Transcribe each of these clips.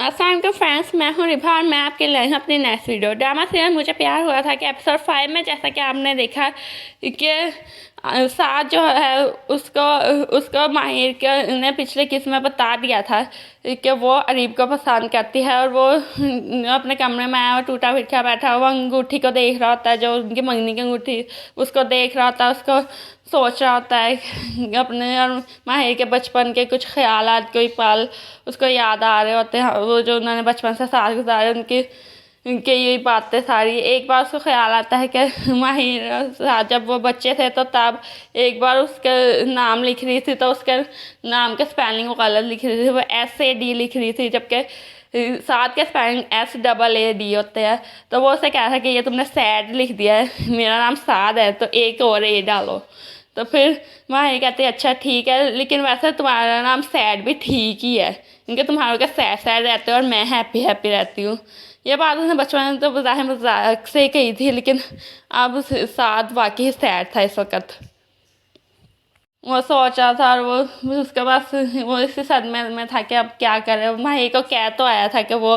अस्सलाम फ्रेंड्स, मैं हूँ रिभा और मैं आपके लिए हूँ अपनी नेक्स्ट वीडियो। ड्रामा सीरियल मुझे प्यार हुआ था कि एपिसोड 5 में जैसा कि आपने देखा कि साथ जो है उसको उसको माहिर के ने पिछले किस में बता दिया था कि वो अरीब को पसंद करती है और वो अपने कमरे में आया और टूटा फिटा बैठा वो अंगूठी को देख रहा होता है, जो उनकी मंगनी की अंगूठी उसको देख रहा होता है, उसको सोच रहा होता है अपने और माहिर के बचपन के कुछ ख्यालात कोई पल उसको याद आ रहे होते हैं, वो जो उन्होंने बचपन से साथ गुजारे उनकी उनके यही बातें सारी। एक बार उसको ख्याल आता है कि माहिर जब वो बच्चे थे तो तब एक बार उसके नाम लिख रही थी तो उसके नाम के स्पेलिंग वो गलत लिख रही थी, वो SAD लिख रही थी जबकि साथ के स्पेलिंग SAAD होते हैं। तो वो उसे कह रहा है कि ये तुमने सैड लिख दिया है, मेरा नाम साद है तो एक और A डालो। तो फिर माहिर कहती है अच्छा ठीक है, लेकिन वैसे तुम्हारा नाम सैड भी ठीक ही है क्योंकि तुम्हारे का सैड सैड रहते हो और मैं हैप्पी हैप्पी रहती हूँ। ये बात उसने बचपन में तो ज़ाहिर मजाक से कही थी, लेकिन अब साथ वाकई सैड था इस वक्त। वो सोचा था और वो उसके बाद वो इसी सदमे में था कि अब क्या करे। माही को कह तो आया था कि वो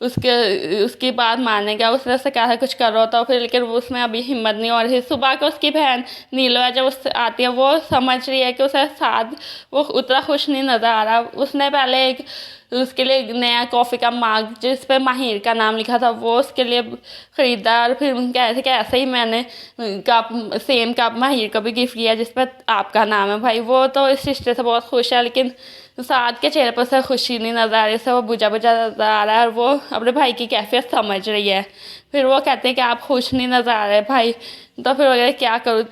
उसकी बात मानेगा, उसने उससे कहा था कुछ करो तो फिर, लेकिन उसमें अभी हिम्मत नहीं हो रही। सुबह को उसकी बहन नीलो है जब उससे आती है वो समझ रही है कि उसे साथ वो उतना खुश नहीं नज़र आ रहा। उसने पहले एक उसके लिए नया कॉफ़ी का मग जिस पे माहिर का नाम लिखा था वो उसके लिए ख़रीदा और फिर कह रहे थे कि ऐसे ही मैंने कप सेम कप माहिर को भी गिफ्ट किया जिस पर आपका नाम है भाई। वो तो इस रिश्ते से बहुत खुश है, लेकिन साद के चेहरे पर से खुशी नहीं नज़र आ रही, से वो बुझा बुझा नज़र आ रहा है और वो अपने भाई की कैफियत समझ रही है। फिर वो कहते हैं कि आप खुश नहीं नज़र आ रहे भाई। तो फिर वगैरह क्या करूँ,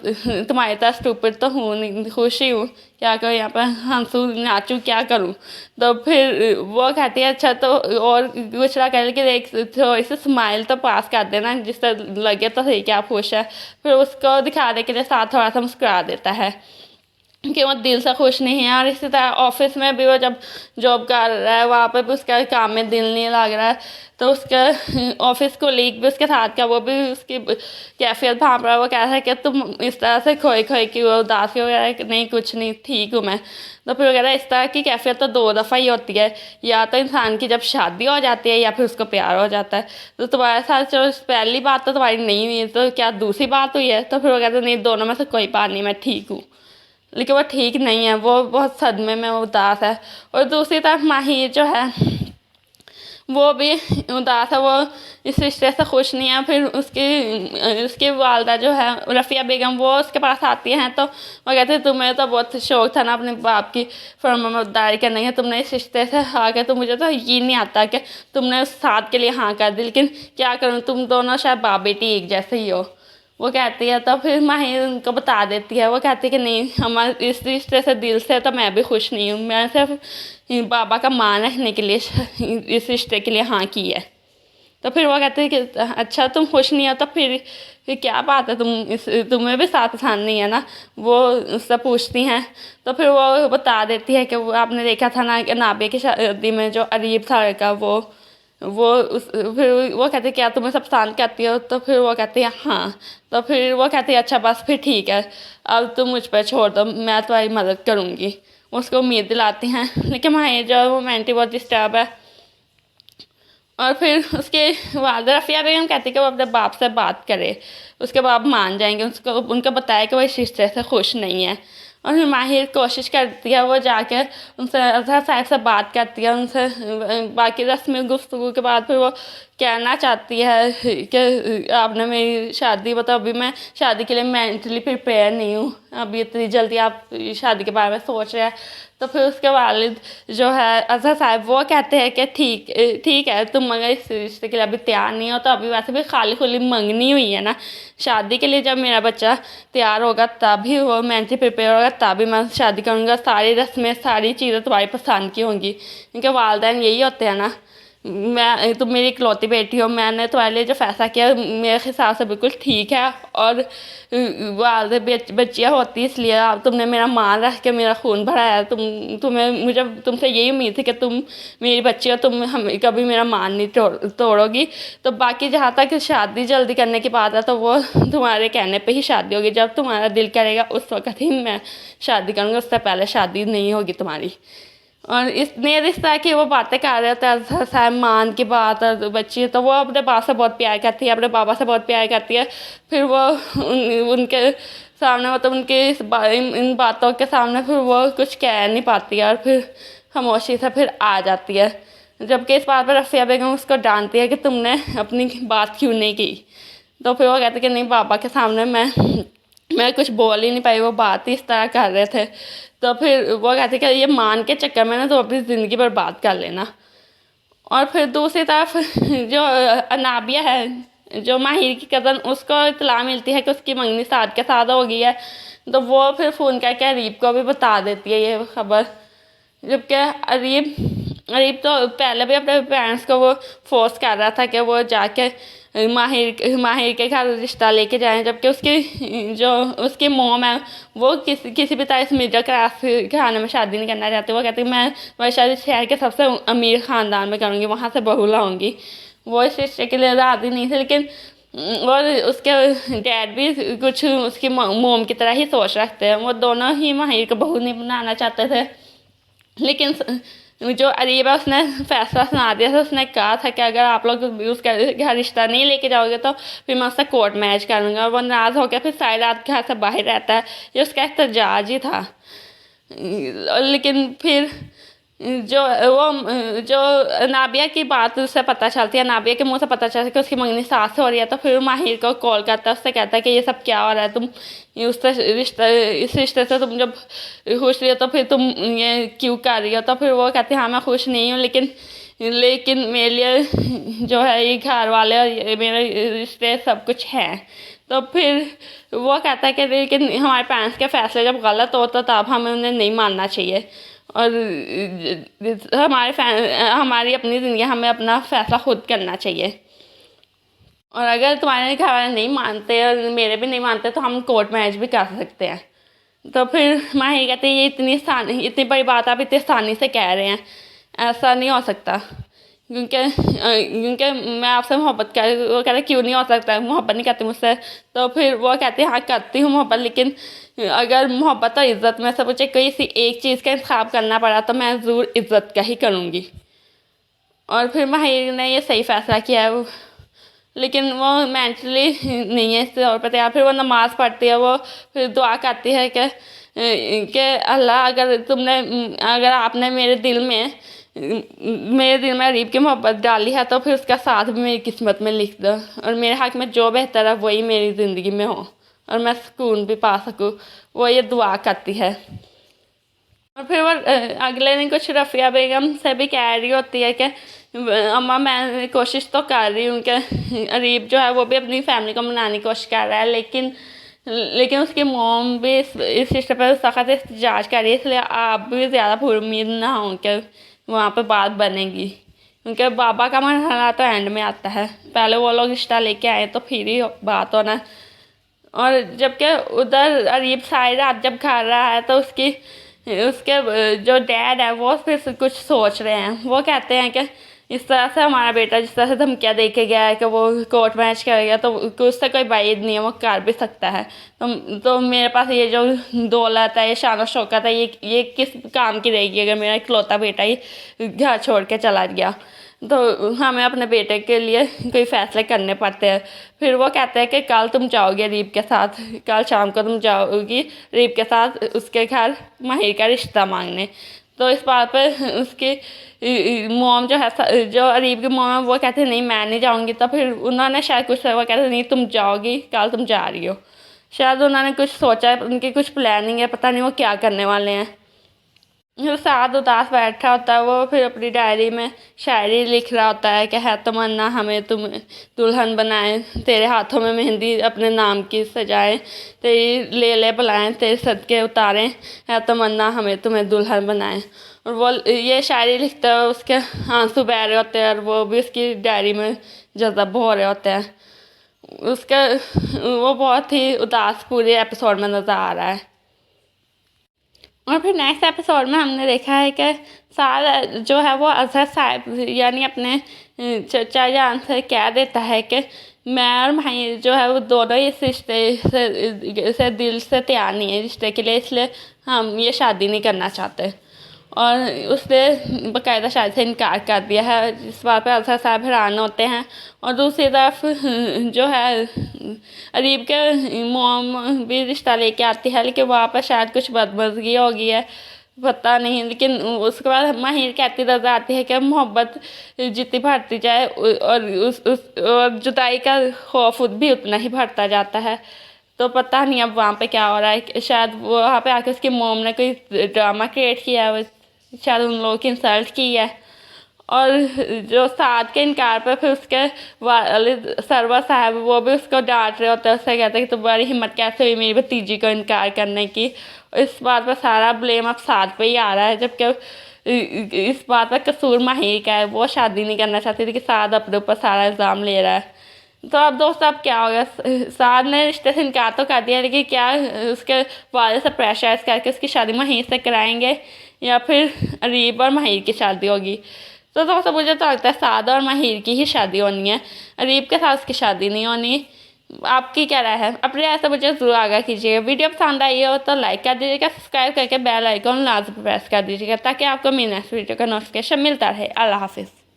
तुम्हारी तरह स्टूपिड तो हूँ नहीं, खुश ही हूँ, क्या करूँ यहाँ पर हंसूँ नाचूँ क्या करूँ। तो फिर वो कहती है अच्छा तो और कुछ ना कर, कि एक थोड़ी सी स्माइल तो पास कर देना जिससे लगे तो सही कि आप खुश है। फिर उसको दिखाने के लिए साथ थोड़ा सा मुस्कुरा देता है कि वो दिल से खुश नहीं है। और इसी तरह ऑफिस में भी वो जब जॉब कर रहा है वहाँ पे भी उसका काम में दिल नहीं लग रहा है, तो उसका ऑफिस कोलीग भी उसके साथ का वो भी उसकी कैफियत भांप रहा है। वो कह रहा है कि तुम इस तरह से खोई खोई की वो उदास की वगैरह, नहीं कुछ नहीं ठीक हूँ मैं। तो फिर वगैरह इस तरह की कैफियत तो दो दफ़ा ही होती है, या तो इंसान की जब शादी हो जाती है या फिर उसको प्यार हो जाता है। तो तुम्हारे साथ जो पहली बात तो तुम्हारी नहीं हुई, तो क्या दूसरी बात हुई है? तो फिर वो कहते नहीं, दोनों में से कोई बात नहीं, मैं ठीक हूँ। लेकिन वो ठीक नहीं है, वो बहुत सदमे में उदास है। और दूसरी तरफ माहिर जो है वो भी उदास है, वो इस रिश्ते से खुश नहीं है। फिर उसकी उसकी वालदा जो है रफ़िया बेगम वो उसके पास आती हैं तो वो कहते हैं तुम्हें तो बहुत शौक था ना अपने बाप की फरमाबरदारी करने का, तुमने इस रिश्ते से हाँ के, तो मुझे तो यकीन नहीं आता कि तुमने उस साथ के लिए हाँ कर दी, लेकिन क्या करूँ तुम दोनों शायद बाप बेटी एक जैसे ही हो। वो कहती है तो फिर माहिर उनको बता देती है, वो कहती है कि नहीं हमारे इस रिश्ते से दिल से तो मैं भी खुश नहीं हूँ, मैं सिर्फ बाबा का मान रखने के लिए इस रिश्ते के लिए हाँ की है। तो फिर वो कहते हैं कि अच्छा तुम खुश नहीं हो तो फिर क्या बात है, तुम्हें भी साथ पसंद नहीं है ना, वो उससे पूछती हैं। तो फिर वो बता देती है कि वो आपने देखा था ना कि नाबे की शादी में जो अरीब था लड़का फिर वो कहते क्या तुम्हें सब पसंद करती हो? तो फिर वो कहती है हाँ। तो फिर वो कहती है अच्छा बस फिर ठीक है, अब तुम मुझ पर छोड़ दो, मैं तुम्हारी मदद करूँगी। उसको उम्मीद दिलाती हैं, लेकिन माहिर जो है वो मेंटली बहुत डिस्टर्ब है। और फिर उसके वालदा रफ़िया बेगम कहती कि वो अपने बाप से बात करे, उसके बाप मान जाएंगे, उसको उनको बताया कि वो इस रिश्ते से खुश नहीं है। और फिर माहिर कोशिश करती है, वो जाकर उनसे अजहर साहब से बात करती है, उनसे बाकी रस्मी गुफ्तगू के बाद फिर वो कहना चाहती है कि आपने मेरी शादी बताओ, अभी मैं शादी के लिए मेंटली प्रिपेयर नहीं हूँ, अभी इतनी जल्दी आप शादी के बारे में सोच रहे हैं। तो फिर उसके वालिद जो है अजहर साहब वो कहते हैं कि ठीक है, तुम मगर इस रिश्ते के लिए अभी तैयार नहीं हो तो अभी वैसे भी खाली खुली मंगनी हुई है ना, शादी के लिए जब मेरा बच्चा तैयार होगा तभी वो मेंटली प्रिपेयर होगा तभी मैं शादी करूँगा, सारी रस्में सारी चीज़ें तुम्हारी पसंद की होंगी, क्योंकि वालदैन यही होते हैं ना। तुम मेरी इकलौती बेटी हो, मैंने तुम्हारे लिए जो फैसला किया मेरे हिसाब से बिल्कुल ठीक है। और वालदे बच्चियाँ होती इसलिए अब तुमने मेरा मान रख के मेरा खून भराया, तुम्हें मुझे तुमसे यही उम्मीद थी कि तुम मेरी बच्ची हो, तुम हम कभी मेरा मान नहीं तोड़ोगी। तो बाकी जहाँ तक शादी जल्दी करने की बात है तो वो तुम्हारे कहने पे ही शादी होगी, जब तुम्हारा दिल करेगा उस वक्त ही मैं शादी करूँगी, उससे पहले शादी नहीं होगी तुम्हारी। और इस तरह की वो बातें कर रहे थे सलमान की बात और बच्ची, तो वो अपने बाप से बहुत प्यार करती है, अपने बाबा से बहुत प्यार करती है। फिर वो उनके सामने मतलब उनके इन बातों के सामने फिर वो कुछ कह नहीं पाती है और फिर खामोशी से फिर आ जाती है। जबकि इस बात पर रफ़िया बेगम उसको डांटती है कि तुमने अपनी बात क्यों नहीं की। तो फिर वो कहती कि नहीं, पापा के सामने मैं कुछ बोल ही नहीं पाई, वो बात ही इस तरह कर रहे थे। तो फिर वो कहती कि ये मान के चक्कर में ना तो अपनी ज़िंदगी बर्बाद कर लेना। और फिर दूसरी तरफ जो अनाबिया है, जो माहिर की कज़न, उसको इत्तला मिलती है कि उसकी मंगनी साद के साथ हो गई है। तो वो फिर फ़ोन करके अरीब को भी बता देती है ये खबर। जबकि अरीब अरीब तो पहले भी अपने पेरेंट्स को वो फोर्स कर रहा था कि वो जाके माहिर के घर रिश्ता लेके जाएं, जबकि उसकी मोम है वो किसी भी तरह इस मिडिल क्लास घराने में शादी नहीं करना चाहती। वो कहती मैं शादी शहर के सबसे अमीर ख़ानदान में करूँगी, वहाँ से बहू लाऊंगी। वो इस रिश्ते के लिए राज़ी नहीं थे, लेकिन और उसके डैड भी कुछ उसकी मोम की तरह ही सोच रखते हैं। वो दोनों ही माहिर को बहू नहीं बनाना चाहते थे। लेकिन जो अरीब है उसने फैसला सुना दिया था, उसने कहा था कि अगर आप लोग उसका घर रिश्ता नहीं लेके जाओगे तो फिर मैं उससे कोर्ट मैरिज करूँगा। वो नाराज़ हो गया, फिर सारी रात घर से बाहर रहता है। ये उसका एहतजाज ही था। लेकिन फिर जो नाबिया की बात उससे पता चलती है, नाबिया के मुंह से पता चलता है कि उसकी मंगनी सास से हो रही है। तो फिर माहिर को कॉल करता है, उससे कहता है कि ये सब क्या हो रहा है, तुम इस रिश्ते से तुम जब खुश रही हो तो फिर तुम ये क्यों कर रही हो। तो फिर वो कहती है हाँ मैं खुश नहीं हूँ, लेकिन मेरे लिए जो है ये घर वाले और ये मेरे रिश्ते सब कुछ हैं। तो फिर वो कहता है कि लेकिन हमारे पेरेंट्स के फैसले जब गलत हो तो तब हमें उन्हें नहीं मानना चाहिए, और हमारी अपनी ज़िंदगी, हमें अपना फ़ैसला खुद करना चाहिए। और अगर तुम्हारे घर वाले नहीं मानते और मेरे भी नहीं मानते तो हम कोर्ट मैरिज भी कर सकते हैं। तो फिर माहिर कहते ये इतनी बड़ी बात आप इतनी आसानी से कह रहे हैं, ऐसा नहीं हो सकता, क्योंकि मैं आपसे मोहब्बत कर। वो कह रहे क्यों नहीं हो सकता, मोहब्बत नहीं करती मुझसे। तो फिर वो कहती हाँ करती हूँ मोहब्बत, लेकिन अगर मोहब्बत और इज़्ज़त में से मुझे किसी एक चीज़ का इंतखाब करना पड़ा तो मैं ज़रूर इज़्ज़त का ही करूँगी। और फिर माहिर ने ये सही फैसला किया है। लेकिन वो मेंटली नहीं है इस तौर पर तैयार। फिर वो नमाज़ पढ़ती है, वो फिर दुआ करती है कि अल्लाह अगर आपने मेरे दिल में अरीब की मोहब्बत डाली है तो फिर उसका साथ भी मेरी किस्मत में लिख दो, और मेरे हक़ में जो बेहतर है वही मेरी ज़िंदगी में हो और मैं सुकून भी पा सकूँ। वो ये दुआ करती है। और फिर वो अगले दिन कुछ रफ़िया बेगम से भी कह रही होती है कि अम्मा मैं कोशिश तो कर रही हूँ कि अरीब जो है वो भी अपनी फैमिली को मनाने की कोशिश कर रहा है, लेकिन उसकी मोम भी इस रिश्ते पर सख्त एहतजाज कर रही है, इसलिए आप भी ज़्यादा पुरुमीद ना हों कि वहाँ पर बात बनेगी, क्योंकि बाबा का मरहला तो एंड में आता है। पहले वो लोग रिश्ता लेके आए तो फिर ही बात होना। और जबकि उधर अरीब सारी रात जब घर रहा है तो उसके जो डैड है वो फिर कुछ सोच रहे हैं। वो कहते हैं कि इस तरह से हमारा बेटा जिस तरह से धमकियाँ दे के गया है कि वो कोर्ट मैच करेगा तो उससे कोई बाइद नहीं है, वो कर भी सकता है। तो मेरे पास ये जो दौलत है, ये शान और शौकत है, ये किस काम की रहेगी अगर मेरा इकलौता बेटा ही घर छोड़ के चला गया। तो हमें अपने बेटे के लिए कोई फ़ैसले करने पड़ते हैं। फिर वो कहते हैं कि कल तुम जाओगे रीब के साथ, कल शाम को तुम जाओगी रीब के साथ उसके घर माहिर का रिश्ता मांगने। तो इस बात पर उसकी मोम जो अरीब की मोम है वो कहते हैं नहीं मैं नहीं जाऊँगी। तो फिर उन्होंने शायद कुछ, वो कहते नहीं तुम जाओगी, कल तुम जा रही हो। शायद उन्होंने कुछ सोचा है, उनकी कुछ प्लानिंग है, पता नहीं वो क्या करने वाले हैं। साथ उदास बैठा होता है, वो फिर अपनी डायरी में शायरी लिख रहा होता है कि है तमन्ना हमें तुम दुल्हन बनाए, तेरे हाथों में मेहंदी अपने नाम की सजाए, तेरी ले बुलाएं तेरे सदके उतारें, है तमन्ना हमें तुम्हें दुल्हन बनाए। और वो ये शायरी लिखता है, उसके आंसू बह रहे होते हैं और वो भी उसकी डायरी में जज़ब हो रहे होते हैं। वो बहुत ही उदास पूरे एपिसोड में नज़र आ रहा है। और फिर नेक्स्ट एपिसोड में हमने देखा है कि सारा जो है वो अजहर साहब यानी अपने चचा जान से कह देता है कि मैं और भाई जो है वो दोनों इस रिश्ते से दिल से तैयार नहीं है रिश्ते के लिए, इसलिए हम ये शादी नहीं करना चाहते। और उसने बाकायदा शादी से इनकार कर दिया है, जिस बात पर अजहर साहब हैरान होते हैं। और दूसरी तरफ जो है अरीब के मोम भी रिश्ता लेके आती है, लेकिन वहाँ पर शायद कुछ बदमज़गी हो गई है, पता नहीं। लेकिन उसके बाद माहिर कहती नजर आती है कि मोहब्बत जितनी बढ़ती जाए और जुदाई का खौफ भी उतना ही बढ़ता जाता है। तो पता नहीं अब वहाँ पे क्या हो रहा है, शायद वहाँ पे आके उसकी मोम ने कोई ड्रामा क्रिएट किया है, शायद उन लोगों की इंसल्ट की है। और जो साद के इनकार पर फिर उसके वालिद सरवर साहब वो भी उसको डांट रहे होते हैं, उससे कहते हैं कि तुम्हारी हिम्मत कैसे हुई मेरी भतीजी को इनकार करने की। इस बात पर सारा ब्लेम अब साद पे ही आ रहा है, जबकि इस बात पर कसूर माहिर का है। वो शादी नहीं करना चाहती थी कि साद अपने ऊपर सारा इल्ज़ाम ले रहा है। तो अब दोस्त अब क्या होगा, साद ने रिश्ते से इनकार तो कर दिया, लेकिन क्या उसके वालिद से प्रेशराइज करके उसकी शादी माहिर से कराएंगे या फिर अरीब और माहिर की शादी होगी। तो दोस्तों मुझे तो लगता है साद और माहिर की ही शादी होनी है, अरीब के साथ उसकी शादी नहीं होनी। आपकी क्या राय है? अपनी राय से मुझे ज़रूर आगाह कीजिएगा। वीडियो पसंद आई हो तो लाइक कर दीजिएगा, सब्सक्राइब करके बेल आइकन लाजमी प्रेस कर दीजिएगा, ताकि आपको मेरी नेक्स्ट वीडियो का नोटिफिकेशन मिलता रहे। अल्लाह हाफिज़।